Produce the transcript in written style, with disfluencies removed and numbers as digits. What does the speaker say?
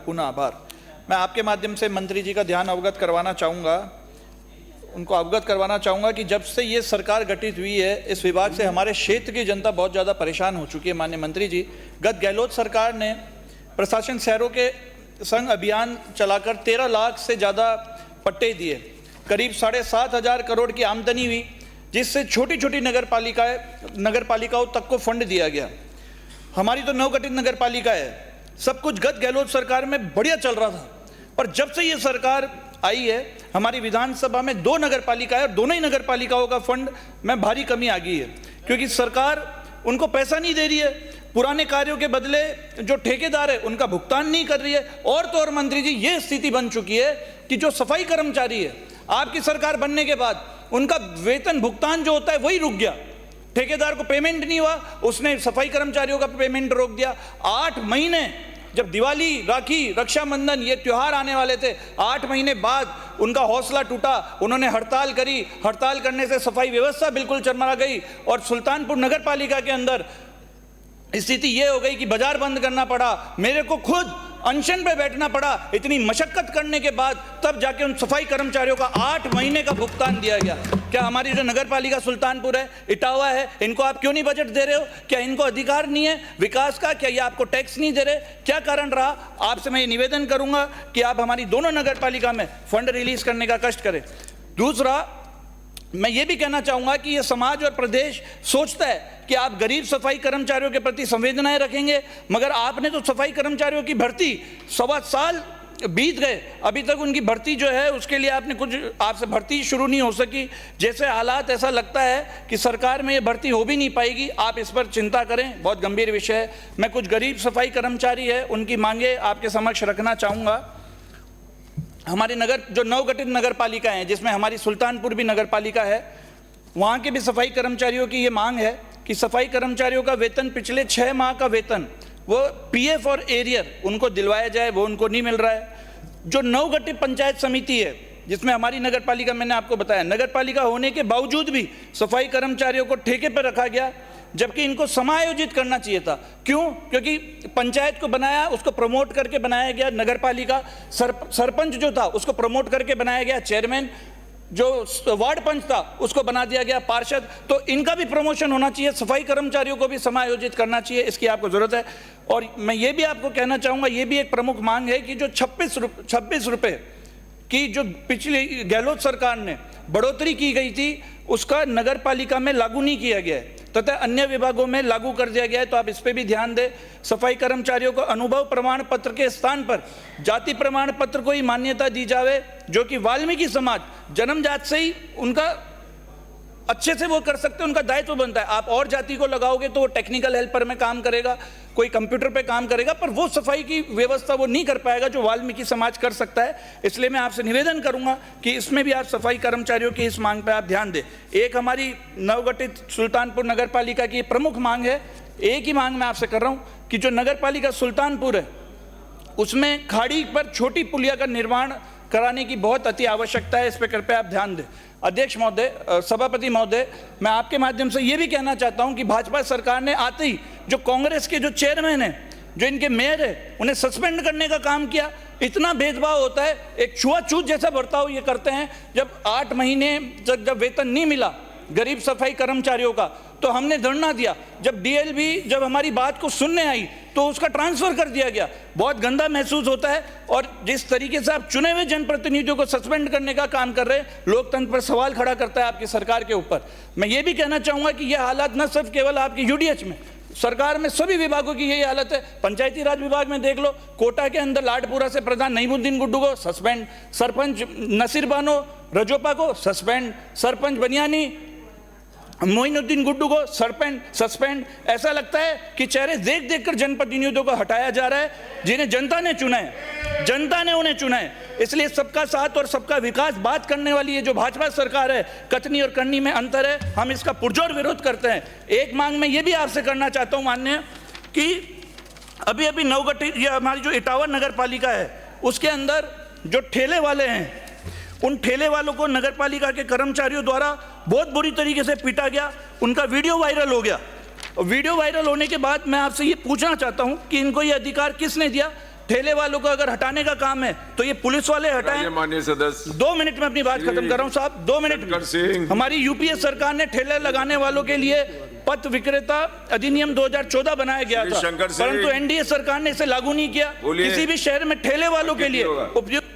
पुनः आभार। मैं आपके माध्यम से मंत्री जी का ध्यान उनको अवगत करवाना चाहूँगा कि जब से ये सरकार गठित हुई है, इस विभाग से हमारे क्षेत्र की जनता बहुत ज़्यादा परेशान हो चुकी है। माननीय मंत्री जी, गत गहलोत सरकार ने प्रशासन शहरों के संग अभियान चलाकर 13 लाख से ज़्यादा पट्टे दिए, करीब 7,500 करोड़ की आमदनी हुई, जिससे छोटी छोटी नगरपालिकाओं तक को फंड दिया गया। हमारी तो नवगठित नगरपालिका है, सब कुछ गत गहलोत सरकार में बढ़िया चल रहा था, पर जब से ये सरकार आई है हमारी विधानसभा में 2 नगरपालिका है और दोनों ही नगरपालिकाओं का फंड में भारी कमी आ गई है, क्योंकि सरकार उनको पैसा नहीं दे रही है। पुराने कार्यों के बदले जो ठेकेदार है उनका भुगतान नहीं कर रही है। और तो और मंत्री जी, ये स्थिति बन चुकी है कि जो सफाई कर्मचारी है, आपकी सरकार बनने के बाद उनका वेतन भुगतान जो होता है वही रुक गया। ठेकेदार को पेमेंट नहीं हुआ, उसने सफाई कर्मचारियों का पेमेंट रोक दिया। 8 महीने, जब दिवाली, राखी, रक्षाबंधन ये त्योहार आने वाले थे, 8 महीने बाद उनका हौसला टूटा, उन्होंने हड़ताल करी। हड़ताल करने से सफाई व्यवस्था बिल्कुल चरमरा गई और सुल्तानपुर नगर पालिका के अंदर स्थिति ये हो गई कि बाजार बंद करना पड़ा, मेरे को खुद अनशन पे बैठना पड़ा। इतनी मशक्कत करने के बाद तब जाके उन सफाई कर्मचारियों का 8 महीने का भुगतान दिया गया। क्या हमारी जो नगर पालिका सुल्तानपुर है, इटावा है, इनको आप क्यों नहीं बजट दे रहे हो? क्या इनको अधिकार नहीं है विकास का? क्या ये आपको टैक्स नहीं दे रहे? क्या कारण रहा? आपसे मैं ये निवेदन करूंगा कि आप हमारी दोनों नगर पालिका में फंड रिलीज करने का कष्ट करें। दूसरा, मैं ये भी कहना चाहूंगा कि ये समाज और प्रदेश सोचता है कि आप गरीब सफाई कर्मचारियों के प्रति संवेदनाएं रखेंगे, मगर आपने तो सफाई कर्मचारियों की भर्ती 1.25 साल बीत गए, अभी तक उनकी भर्ती जो है उसके लिए आपने कुछ, आपसे भर्ती शुरू नहीं हो सकी। जैसे हालात, ऐसा लगता है कि सरकार में ये भर्ती हो भी नहीं पाएगी। आप इस पर चिंता करें, बहुत गंभीर विषय है। मैं कुछ गरीब सफाई कर्मचारी है उनकी मांगे आपके समक्ष रखना चाहूँगा। हमारे जो नवगठित नगर पालिका हैं, जिसमें हमारी सुल्तानपुर भी नगर पालिका है, वहाँ के भी सफाई कर्मचारियों की ये मांग है कि सफाई कर्मचारियों का वेतन, पिछले 6 माह का वेतन, वो पीएफ और एरियर उनको दिलवाया जाए, वो उनको नहीं मिल रहा है। जो नवगठित पंचायत समिति है, जिसमें हमारी नगर पालिका, मैंने आपको बताया, नगर पालिका होने के बावजूद भी सफाई कर्मचारियों को ठेके पर रखा गया, जबकि इनको समायोजित करना चाहिए था। क्यों? क्योंकि पंचायत को बनाया, उसको प्रमोट करके बनाया गया नगर पालिका। सरपंच जो था उसको प्रमोट करके बनाया गया चेयरमैन, जो वार्ड पंच था उसको बना दिया गया पार्षद। तो इनका भी प्रमोशन होना चाहिए, सफाई कर्मचारियों को भी समायोजित करना चाहिए, इसकी आपको जरूरत है। और मैं ये भी आपको कहना चाहूँगा, ये भी एक प्रमुख मांग है कि जो 26 रुपये की जो पिछली गहलोत सरकार ने बढ़ोतरी की गई थी, उसका नगर पालिका में लागू नहीं किया गया है तथा अन्य विभागों में लागू कर दिया गया है। तो आप इस पे भी ध्यान दें। सफाई कर्मचारियों को अनुभव प्रमाण पत्र के स्थान पर जाति प्रमाण पत्र को ही मान्यता दी जावे, जो कि वाल्मीकि समाज जन्मजात से ही उनका अच्छे से वो कर सकते हैं, उनका दायित्व बनता है। आप और जाति को लगाओगे तो वो टेक्निकल हेल्पर में काम करेगा, कोई कंप्यूटर पे काम करेगा, पर वो सफाई की व्यवस्था वो नहीं कर पाएगा जो वाल्मीकि समाज कर सकता है। इसलिए मैं आपसे निवेदन करूंगा कि इसमें भी आप सफाई कर्मचारियों की इस मांग पर आप ध्यान दें। एक हमारी नवगठित सुल्तानपुर नगर पालिका की प्रमुख मांग है, एक ही मांग मैं आपसे कर रहा हूँ कि जो नगर पालिका सुल्तानपुर है उसमें खाड़ी पर छोटी पुलिया का निर्माण कराने की बहुत अति आवश्यकता है। इस पर कृपया आप ध्यान दें। अध्यक्ष महोदय, सभापति महोदय, मैं आपके माध्यम से ये भी कहना चाहता हूं कि भाजपा सरकार ने आते ही जो कांग्रेस के जो चेयरमैन हैं, जो इनके मेयर है, उन्हें सस्पेंड करने का काम किया। इतना भेदभाव होता है, एक छुआछूत जैसा बर्ताव ये करते हैं। जब 8 महीने जब वेतन नहीं मिला गरीब सफाई कर्मचारियों का, तो हमने धरना दिया। जब डीएलबी जब हमारी बात को सुनने आई तो उसका ट्रांसफर कर दिया गया। बहुत गंदा महसूस होता है। और जिस तरीके से आप चुने हुए जनप्रतिनिधियों को सस्पेंड करने का काम कर रहे हैं, लोकतंत्र पर सवाल खड़ा करता है आपकी सरकार के ऊपर। मैं ये भी कहना चाहूंगा कि यह हालात न सिर्फ केवल आपकी यूडीएच में, सरकार में सभी विभागों की यही हालत है। पंचायती राज विभाग में देख लो, कोटा के अंदर लाडपुरा से प्रधान नईमुद्दीन गुड्डू को सस्पेंड, सरपंच नसीर बानो रजोपा को सस्पेंड, सरपंच बनियानी मोइनुद्दीन गुड्डू को सस्पेंड। ऐसा लगता है कि चेहरे देख देखकर जनप्रतिनिधियों को हटाया जा रहा है, जिन्हें जनता ने चुना है, जनता ने उन्हें चुना है। इसलिए सबका साथ और सबका विकास बात करने वाली ये जो भाजपा सरकार है, कथनी और करनी में अंतर है। हम इसका पुरजोर विरोध करते हैं। एक मांग मैं ये भी आपसे करना चाहता हूँ माननीय, कि अभी अभी नवगठित ये हमारी जो इटावा नगर पालिका है, उसके अंदर जो ठेले वाले हैं, उन ठेले वालों को नगर पालिका के कर्मचारियों द्वारा बहुत बुरी तरीके से पीटा गया। उनका वीडियो वायरल हो गया। वीडियो वायरल होने के बाद मैं आपसे ये पूछना चाहता हूं कि इनको ये अधिकार किसने दिया ठेले वालों को अगर हटाने का काम है तो ये पुलिस वाले हटाएं। माननीय सदस्य 2 मिनट में अपनी बात खत्म कर रहा हूं साहब, 2 मिनट। हमारी यूपीए सरकार ने ठेले लगाने वालों के लिए पथ विक्रेता अधिनियम 2014 बनाया गया था, परंतु एनडीए सरकार ने इसे लागू नहीं किया। किसी भी शहर में ठेले वालों के लिए उपयुक्त